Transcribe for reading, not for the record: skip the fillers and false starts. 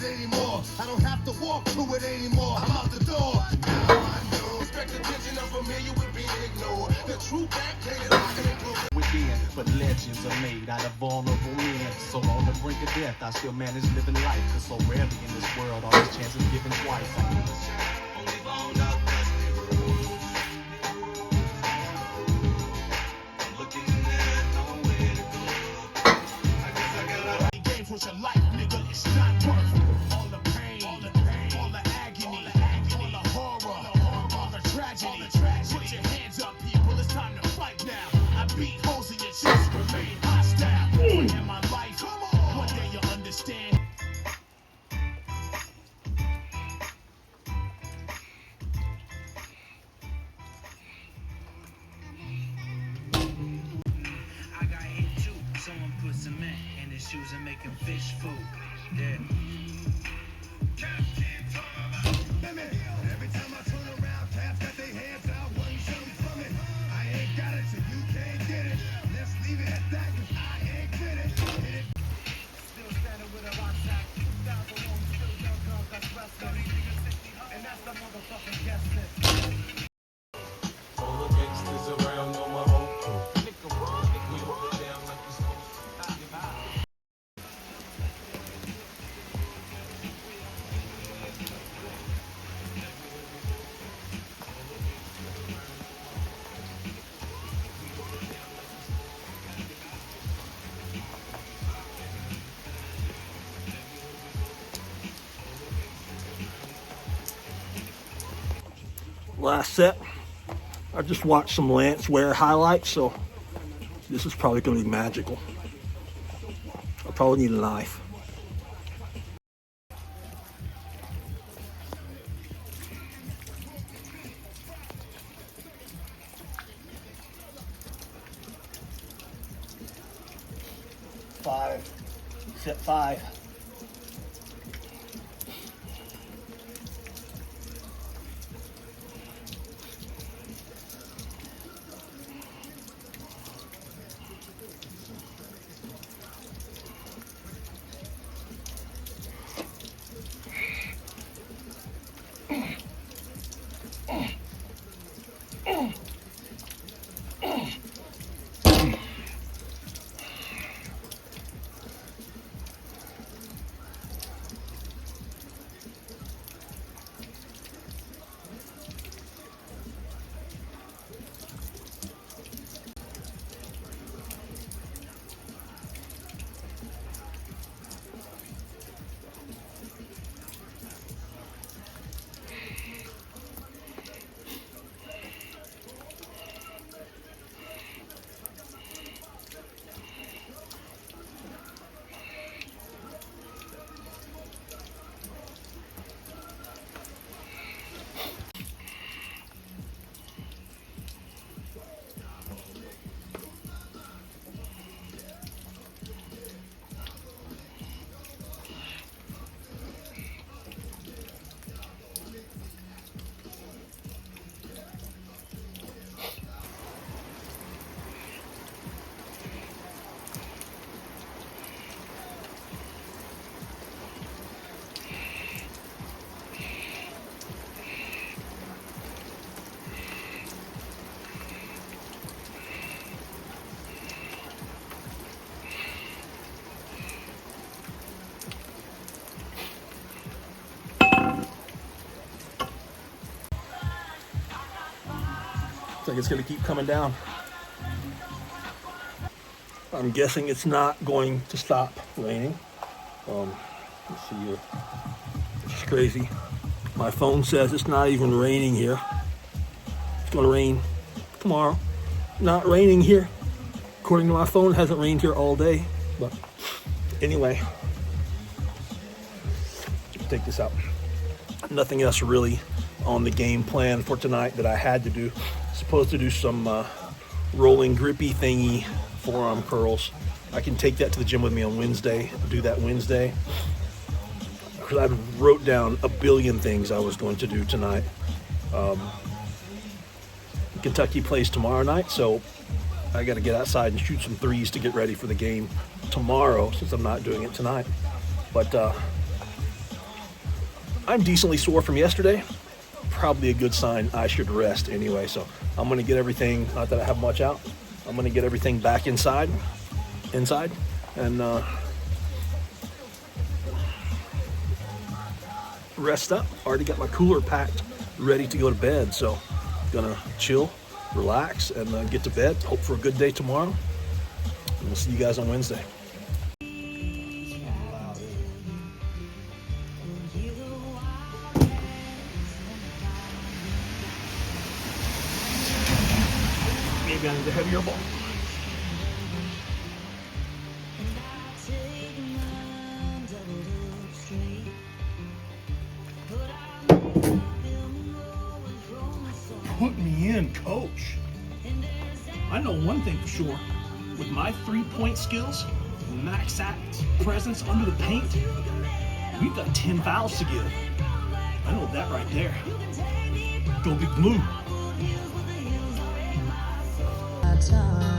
it anymore. I don't have to walk to it anymore. I'm out the door. Now I know. Expect attention, I'm familiar with being ignored. The truth that plays locked and close within, but legends are made out of vulnerable men. So on the brink of death, I still manage living life. Cause so rarely in this world are these chances given twice. Only bound out dusty road. I'm looking at nowhere to go. I guess I gotta games with your life, nigga. It's not worth all the pain, all the agony, all the horror, all the tragedy. Put your hands up, people. It's time to fight now. I beat holes in your chest, remain hostile. In my life, one day you'll understand. I got hit too. Someone put cement in his shoes and make him fish food. Yeah. Every time I turn around, cats got their hands out, wanting something from it. I ain't got it, so you can't get it. Let's leave it at that, 'cause I ain't with it. Still standing with a rock sack. 2001, still young girls that's wrestling. And that's the motherfucking guest list. All the gangsters around know my whole crew. We hold it down like we supposed to. Last set, I just watched some Lance Ware highlights, so this is probably going to be magical. I'll probably need a knife. Set 5. Looks like it's going to keep coming down. I'm guessing it's not going to stop raining. Let's see here. It's crazy. My phone says it's not even raining here. It's going to rain tomorrow. Not raining here. According to my phone, it hasn't rained here all day. But anyway, just take this out. Nothing else really on the game plan for tonight that I had to do. Supposed to do some rolling grippy thingy forearm curls. I can take that to the gym with me on Wednesday. I'll do that Wednesday. Because I wrote down a billion things I was going to do tonight. Kentucky plays tomorrow night, so I got to get outside and shoot some threes to get ready for the game tomorrow, since I'm not doing it tonight. But I'm decently sore from yesterday. Probably a good sign I should rest anyway. So I'm gonna get everything, not that I have much out, I'm gonna get everything back inside, and rest up. Already got my cooler packed, ready to go to bed. So gonna chill, relax, and get to bed. Hope for a good day tomorrow. And we'll see you guys on Wednesday. Maybe I need a heavier ball. Put me in, coach. I know one thing for sure. With my three-point skills, max act presence under the paint, we've got 10 fouls to give. I know that right there. Go Big Blue. Time.